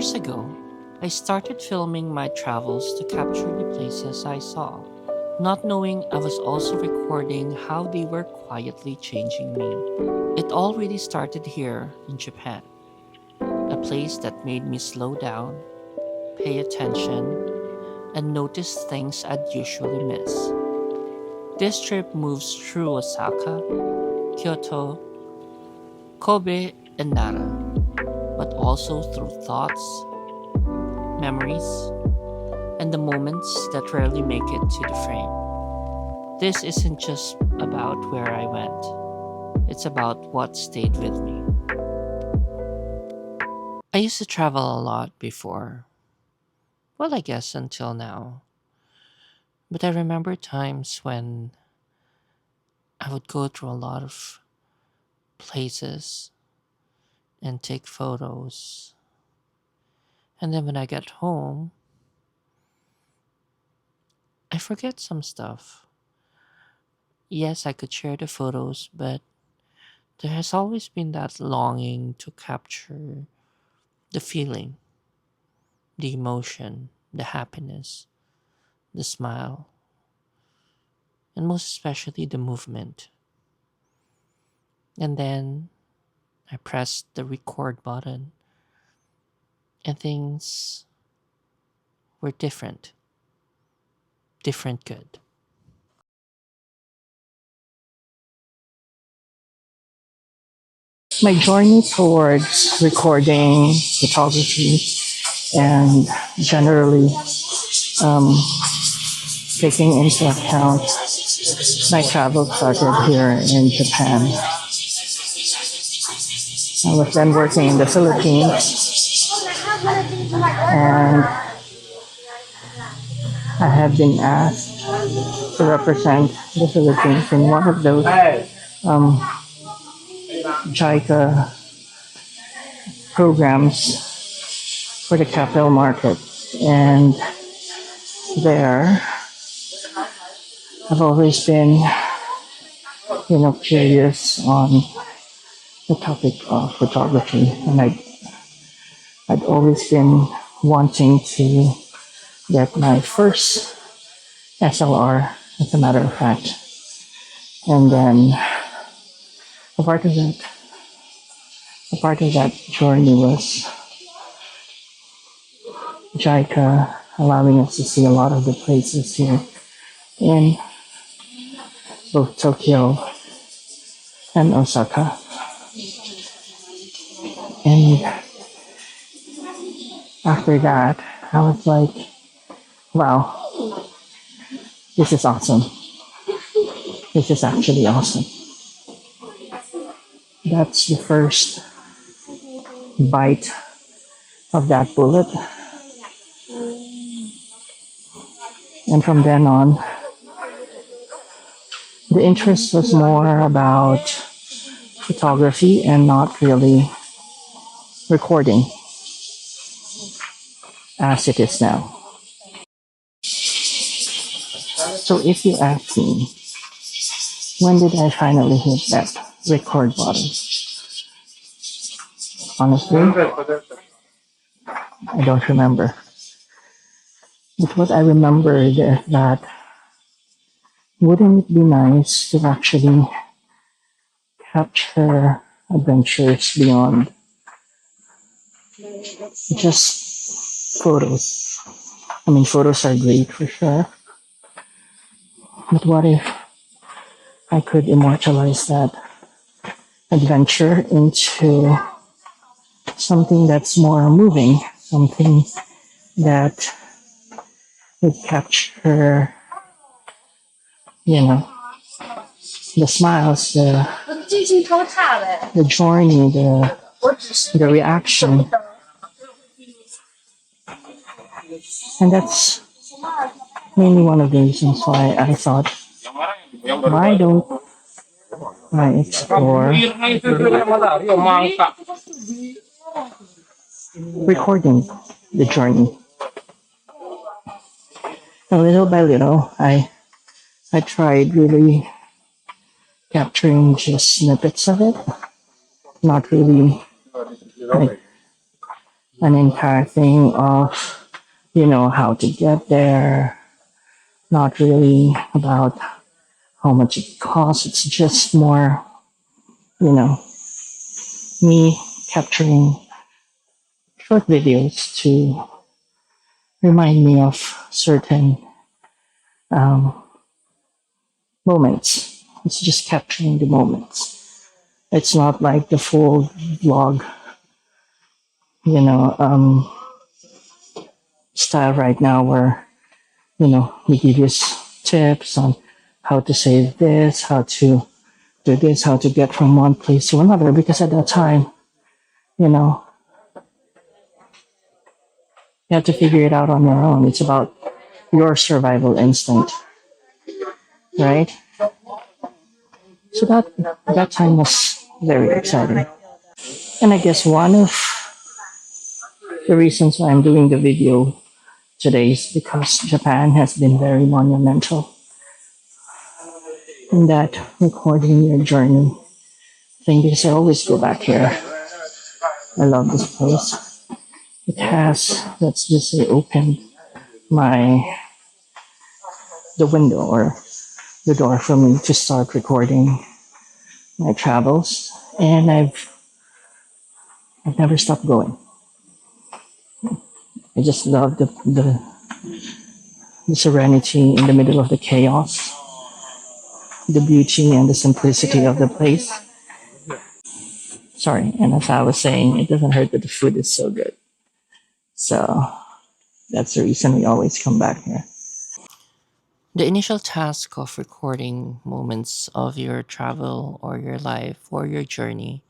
Years ago, I started filming my travels to capture the places I saw, not knowing I was also recording how they were quietly changing me. It all really started here in Japan, a place that made me slow down, pay attention, and notice things I'd usually miss. This trip moves through Osaka, Kyoto, Kobe, and Nara, but also through thoughts, memories, and the moments that rarely make it to the frame. This isn't just about where I went, it's about what stayed with me. I used to travel a lot before, well, I guess until now, but I remember times when I would go through a lot of places and take photos, and then when I get home, I forget some stuff. Yes, I could share the photos, but there has always been that longing to capture the feeling, the emotion, the happiness, the smile, and most especially the movement. And then I pressed the record button, and things were different, different good. My journey towards recording photography and generally um, taking into account my travel started here in Japan. I was then working in the Philippines and I have been asked to represent the Philippines in one of those um, JICA programs for the capital market. And there, I've always been, curious on the topic of photography, and I'd always been wanting to get my first SLR, as a matter of fact. And then a part of that, a part of that journey was JICA allowing us to see a lot of the places here in both Tokyo and Osaka. And after that, I was like, wow, this is awesome. This is actually awesome. That's the first bite of that bullet. And from then on, the interest was more about photography and not really recording as it is now. So if you ask me, when did I finally hit that record button? Honestly, I don't remember. But what I remembered is that wouldn't it be nice to actually capture adventures beyond just photos? I mean, photos are great for sure, but what if I could immortalize that adventure into something that's more moving, something that would capture, you know, the smiles, the journey, the reaction. And that's mainly one of the reasons why I thought, why don't I explore recording the journey? And little by little, I tried really capturing just snippets of it, not really like an entire thing of, how to get there, not really about how much it costs. It's just more, you know, me capturing short videos to remind me of certain um, moments. It's just capturing the moments. It's not like the full vlog, you know, um, style right now where, we give you tips on how to save this, how to do this, how to get from one place to another. Because at that time, you know, you have to figure it out on your own. It's about your survival instinct, right? So that time was very exciting. And I guess one of the reasons why I'm doing the video today is because Japan has been very monumental in that recording your journey thing, because I always go back here. I love this place. It has, let's just say, opened my the window or the door for me to start recording my travels, and I've never stopped going. I just love the serenity in the middle of the chaos, the beauty and the simplicity of the place. Sorry, and as I was saying, it doesn't hurt that the food is so good. So that's the reason we always come back here. The initial task of recording moments of your travel or your life or your journey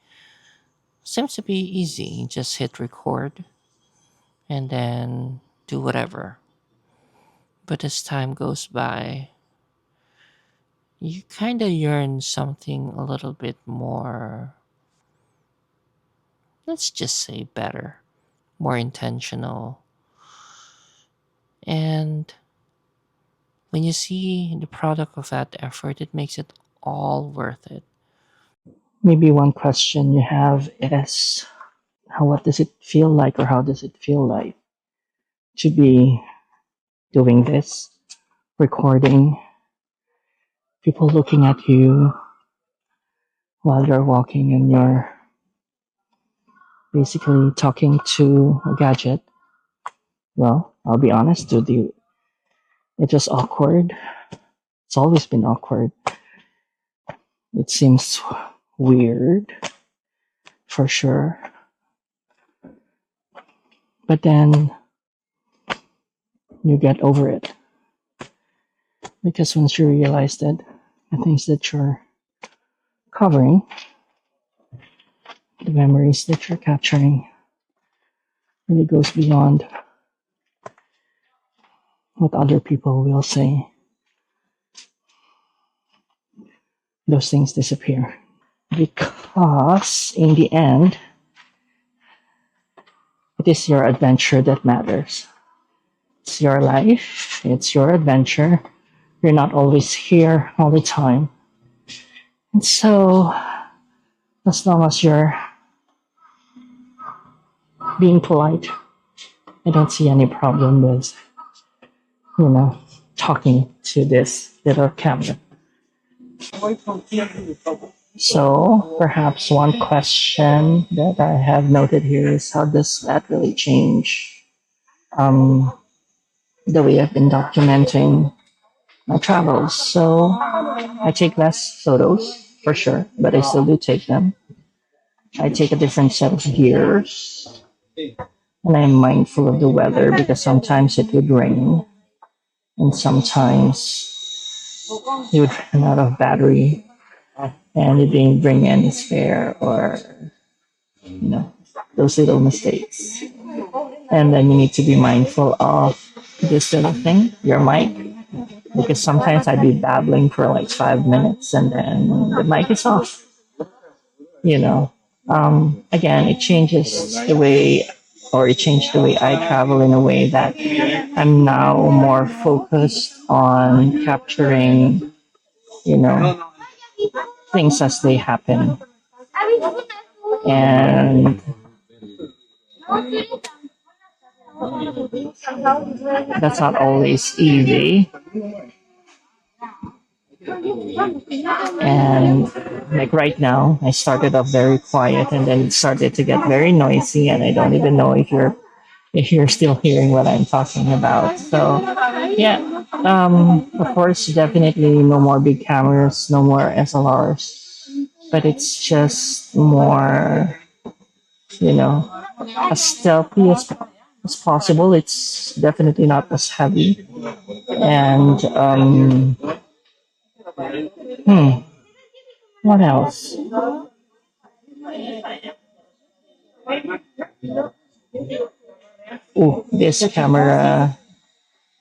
seems to be easy. Just hit record and then do whatever. But as time goes by, you kind of yearn something a little bit more, let's just say better, more intentional. And when you see the product of that effort, it makes it all worth it. Maybe one question you have is, what does it feel like, or how does it feel like to be doing this, recording, people looking at you while you're walking and you're basically talking to a gadget? Well, I'll be honest with you, it was awkward. It's always been awkward. It seems weird, for sure. But then you get over it. Because once you realize that the things that you're covering, the memories that you're capturing, really goes beyond what other people will say. Those things disappear. Because in the end, it is your adventure that matters. It's your life, it's your adventure. You're not always here all the time. And so, as long as you're being polite, I don't see any problem with, talking to this little camera. So, perhaps one question that I have noted here is, how does that really change um, the way I've been documenting my travels? So, I take less photos for sure, but I still do take them. I take a different set of gears, and I'm mindful of the weather because sometimes it would rain, and sometimes you would run out of battery, and you didn't bring any spare, or those little mistakes. And then you need to be mindful of this little thing, your mic, because sometimes I'd be babbling for like 5 minutes and then the mic is off. You know, again, it changes the way, or it changed the way I travel in a way that I'm now more focused on capturing, you know, things as they happen. And That's not always easy. And like right now, I started off very quiet and then it started to get very noisy, and I don't even know if you're still hearing what I'm talking about. So yeah, of course, definitely no more big cameras, no more SLRs, but it's just more, you know, as stealthy as possible. It's definitely not as heavy. And what else? Oh, this camera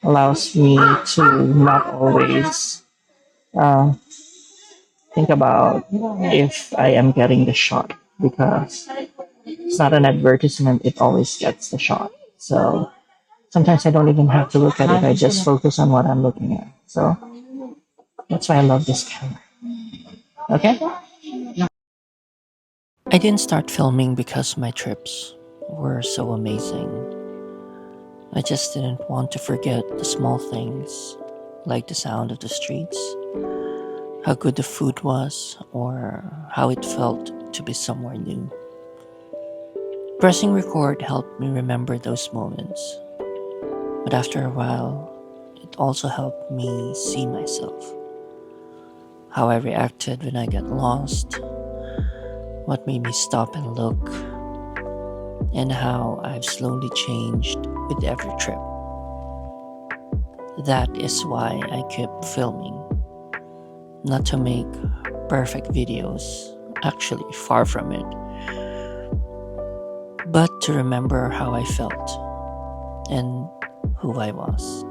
allows me to not always uh, think about if I am getting the shot, because it's not an advertisement, it always gets the shot. So sometimes I don't even have to look at it, I just focus on what I'm looking at. So that's why I love this camera. Okay? I didn't start filming because my trips were so amazing. I just didn't want to forget the small things, like the sound of the streets, how good the food was, or how it felt to be somewhere new. Pressing record helped me remember those moments, but after a while, it also helped me see myself, how I reacted when I got lost, what made me stop and look, and how I've slowly changed with every trip. That is why I keep filming. Not to make perfect videos, actually, far from it, but to remember how I felt and who I was.